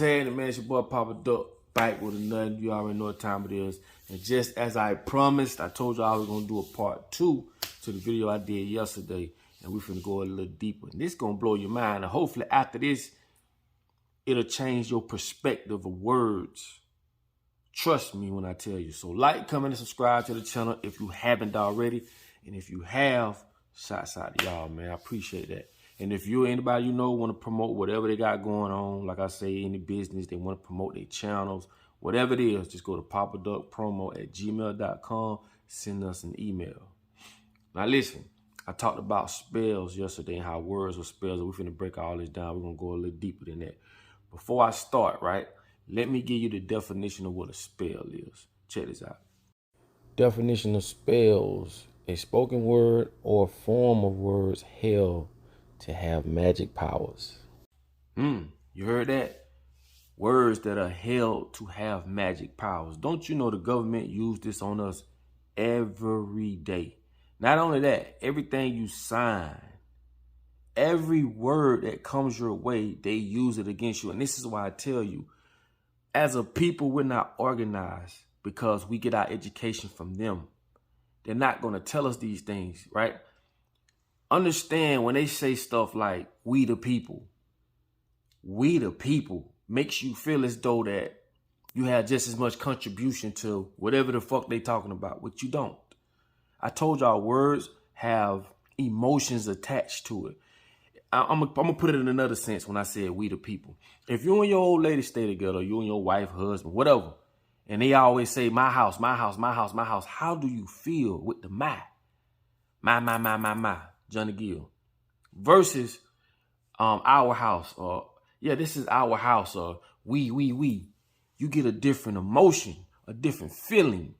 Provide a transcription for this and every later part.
Hey, man, it's your boy Papa Duck back with another. You already know what time it is. And just as I promised, I told you I was going to do a part 2 to the video I did yesterday. And we're finna go a little deeper. And this going to blow your mind. And hopefully after this, it'll change your perspective of words. Trust me when I tell you. So like, comment, and subscribe to the channel if you haven't already. And if you have, shouts out to y'all, man. I appreciate that. And if you anybody you know want to promote whatever they got going on, like I say, any business, they want to promote their channels, whatever it is, just go to papaduckpromo@gmail.com, send us an email. Now listen, I talked about spells yesterday and how words are spells, and we're finna break all this down. We're gonna go a little deeper than that. Before I start, right, let me give you the definition of what a spell is. Check this out. Definition of spells: a spoken word or form of words held to have magic powers. You heard that? Words that are held to have magic powers. Don't you know the government use this on us every day? Not only that, everything you sign, every word that comes your way, they use it against you. And this is why I tell you, as a people, we're not organized because we get our education from them. They're not going to tell us these things, right? Understand when they say stuff like, we the people makes you feel as though that you have just as much contribution to whatever the fuck they talking about, which you don't. I told y'all words have emotions attached to it. I'm gonna put it in another sense when I said we the people. If you and your old lady stay together, you and your wife, husband, whatever, and they always say my house, my house, my house, my house, how do you feel with the my? Johnny Gill, versus our house, or yeah, this is our house, or we. You get a different emotion, a different feeling.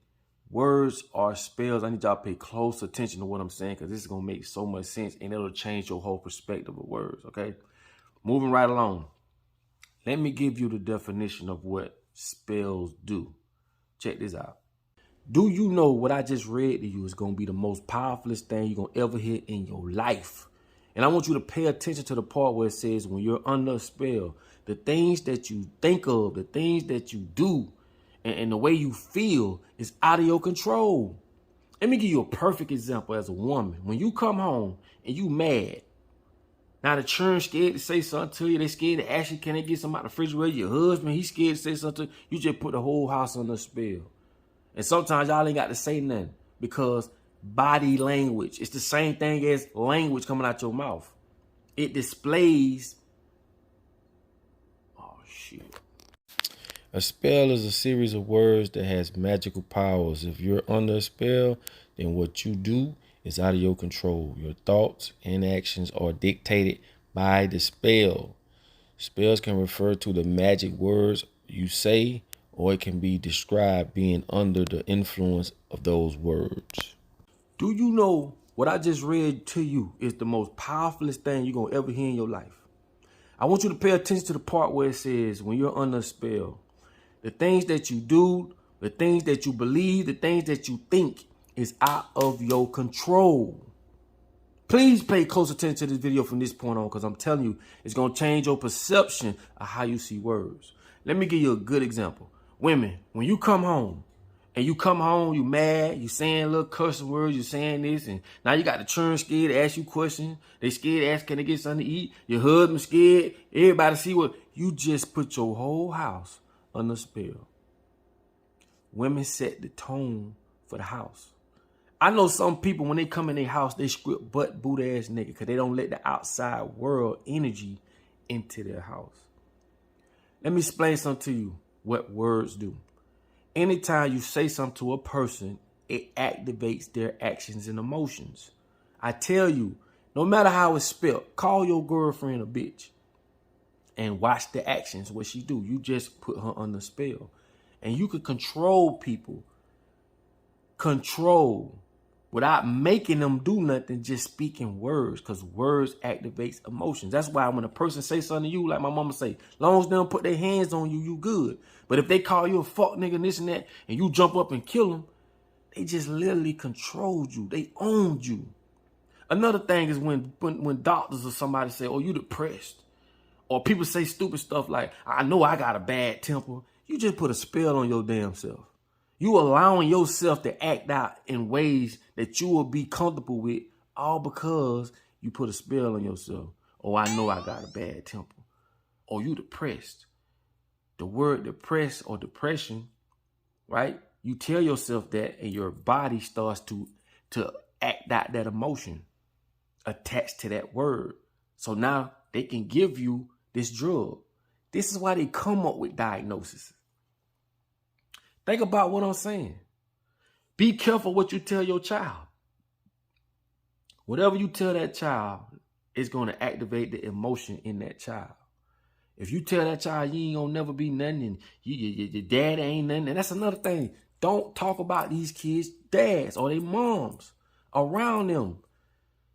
Words are spells. I need y'all to pay close attention to what I'm saying, because this is gonna make so much sense and it'll change your whole perspective of words. Okay, moving right along. Let me give you the definition of what spells do. Check this out. Do you know what I just read to you is going to be the most powerfulest thing you're going to ever hear in your life? And I want you to pay attention to the part where it says when you're under a spell, the things that you think of, the things that you do, and the way you feel is out of your control. Let me give you a perfect example as a woman. When you come home and you mad, now the children scared to say something to you. They scared to ask you, can they get something out of the refrigerator? Your husband, he's scared to say something to you. You just put the whole house under a spell. And sometimes y'all ain't got to say nothing because body language, it's the same thing as language coming out your mouth. It displays, oh shit. A spell is a series of words that has magical powers. If you're under a spell, then what you do is out of your control. Your thoughts and actions are dictated by the spell. Spells can refer to the magic words you say, or it can be described being under the influence of those words. Do you know what I just read to you is the most powerfulest thing you're going to ever hear in your life? I want you to pay attention to the part where it says when you're under a spell, the things that you do, the things that you believe, the things that you think is out of your control. Please pay close attention to this video from this point on, because I'm telling you, it's going to change your perception of how you see words. Let me give you a good example. Women, when you come home, you mad, you saying little cursing words, you saying this, and now you got the children scared to ask you questions. They scared to ask, can they get something to eat? Your husband scared. Everybody see what you just put your whole house under spell. Women set the tone for the house. I know some people, when they come in their house, they script butt boot ass nigga because they don't let the outside world energy into their house. Let me explain something to you. What words do. Anytime you say something to a person, it activates their actions and emotions. I tell you, no matter how it's spelled, call your girlfriend a bitch and watch the actions, what she do. You just put her under spell. And you can control people. Control. Without making them do nothing, just speaking words, because words activates emotions. That's why when a person say something to you, like my mama say, long as they don't put their hands on you, you good. But if they call you a fuck nigga and this and that, and you jump up and kill them, they just literally controlled you. They owned you. Another thing is when doctors or somebody say, oh, you depressed. Or people say stupid stuff like, I know I got a bad temper. You just put a spell on your damn self. You allowing yourself to act out in ways that you will be comfortable with, all because you put a spell on yourself. Oh, I know I got a bad temper. Or you depressed. The word depressed or depression, right? You tell yourself that and your body starts to act out that emotion attached to that word. So now they can give you this drug. This is why they come up with diagnoses. Think about what I'm saying. Be careful what you tell your child. Whatever you tell that child is going to activate the emotion in that child. If you tell that child you ain't gonna never be nothing and your dad ain't nothing, and that's another thing. Don't talk about these kids' dads or their moms around them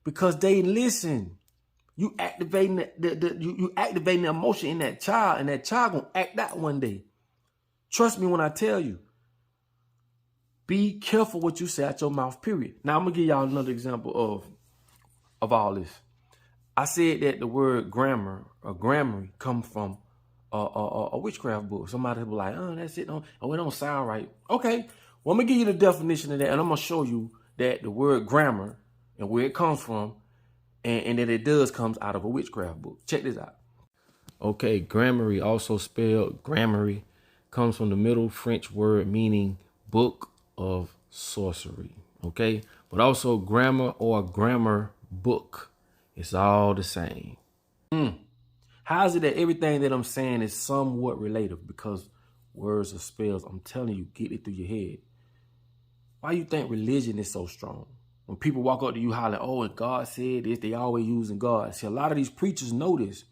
because they listen. You activating you activating the emotion in that child, and that child gonna act out one day. Trust me when I tell you. Be careful what you say out your mouth, period. Now I'm gonna give y'all another example of all this. I said that the word grammar or grammar come from a witchcraft book. Somebody will be like, oh, that's it. Oh, it don't sound right. Okay, well, I'm going to give you the definition of that, and I'm going to show you that the word grammar and where it comes from and that it does comes out of a witchcraft book. Check this out. Okay, grammary, also spelled grammary, comes from the Middle French word meaning book of sorcery. Okay, but also grammar or grammar book. It's all the same. How is it that everything that I'm saying is somewhat related? Because words are spells. I'm telling you, get it through your head. Why you think religion is so strong? When people walk up to you hollering, oh, and God said this, they always using God. See, a lot of these preachers know this.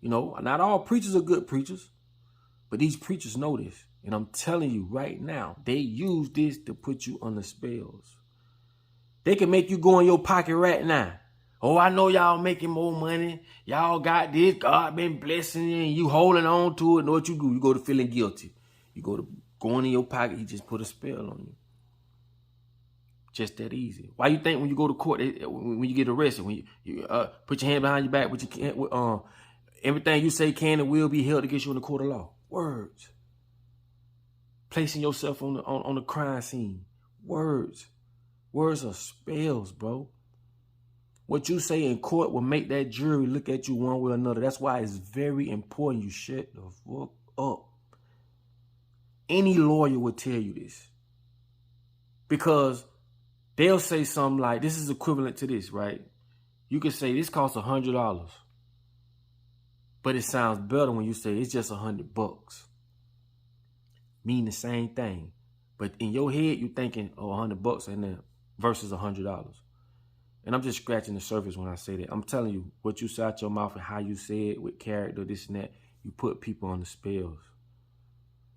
You know, not all preachers are good preachers, but these preachers know this. And I'm telling you right now, they use this to put you under spells. They can make you go in your pocket right now. Oh, I know y'all making more money. Y'all got this. God been blessing you and you holding on to it. Know what you do? You go to feeling guilty. You go to going in your pocket. He just put a spell on you. Just that easy. Why you think when you go to court, when you get arrested, when you put your hand behind your back, but you can't, everything you say can and will be held against you in the court of law. Words. Placing yourself on the crime scene. Words. Words are spells, bro. What you say in court will make that jury look at you one way or another. That's why it's very important you shut the fuck up. Any lawyer would tell you this. Because they'll say something like, this is equivalent to this, right? You could say, this costs $100. But it sounds better when you say, it's just $100. Mean the same thing. But in your head, you're thinking, oh, $100 and then versus $100. And I'm just scratching the surface when I say that. I'm telling you, what you say out your mouth and how you say it with character, this and that, you put people on the spells.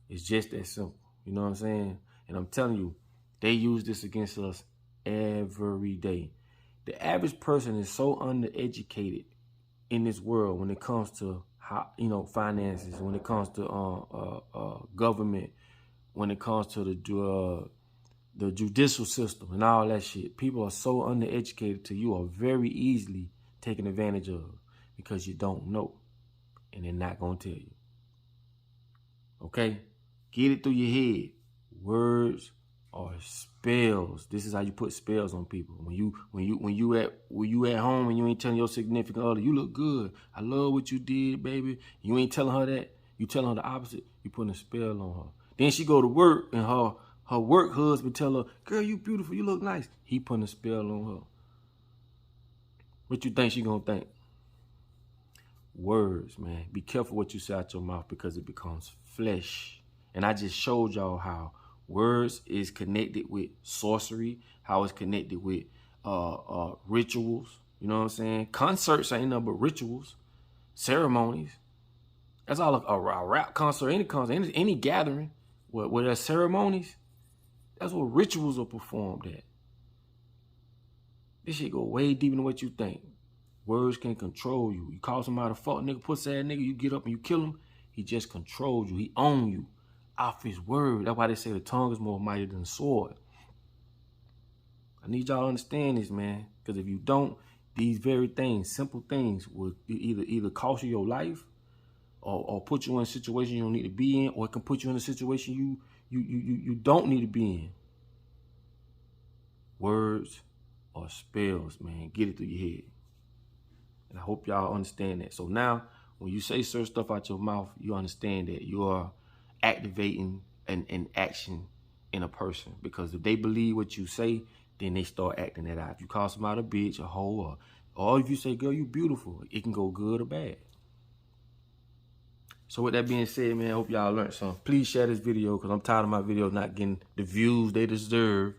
It's just that simple. You know what I'm saying? And I'm telling you, they use this against us every day. The average person is so undereducated in this world when it comes to how, finances, when it comes to government, when it comes to the judicial system and all that shit. People are so undereducated to you are very easily taken advantage of because you don't know and they're not going to tell you. Okay? Get it through your head. Words are spells. This is how you put spells on people. When you at home and you ain't telling your significant other, you look good. I love what you did, baby. You ain't telling her that. You telling her the opposite. You putting a spell on her. Then she go to work and her work husband tell her, girl, you beautiful, you look nice. He putting a spell on her. What you think she gonna think? Words, man. Be careful what you say out your mouth because it becomes flesh. And I just showed y'all how words is connected with sorcery, how it's connected with rituals. You know what I'm saying? Concerts ain't nothing but rituals, ceremonies. That's all a rap concert, any gathering where there's ceremonies. That's what rituals are performed at. This shit go way deeper than what you think. Words can control you. You call somebody a fuck nigga, pussy ass nigga, you get up and you kill him. He just controls you. He owns you off his word. That's why they say the tongue is more mighty than the sword. I need y'all to understand this, man. Because if you don't, these very things, simple things, will either cost you your life or put you in a situation you don't need to be in, or it can put you in a situation you don't need to be in. Words or spells, man. Get it through your head. And I hope y'all understand that. So now, when you say certain stuff out your mouth, you understand that you are activating an action in a person. Because if they believe what you say, then they start acting that out. If you call somebody a bitch, a hoe, or if you say, girl, you beautiful, it can go good or bad. So with that being said, man, I hope y'all learned something. Please share this video, because I'm tired of my videos not getting the views they deserve.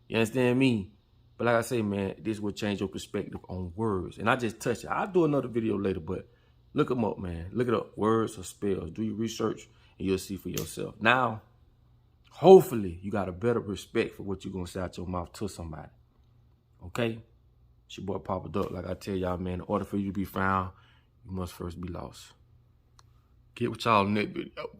You understand me? But like I say, man, this will change your perspective on words. And I just touched it. I'll do another video later, but look them up, man. Look it up. Words or spells. Do your research, and you'll see for yourself. Now, hopefully, you got a better respect for what you're going to say out your mouth to somebody. Okay? It's your boy Papa Duck. Like I tell y'all, man, in order for you to be found, you must first be lost. Get with y'all in that video.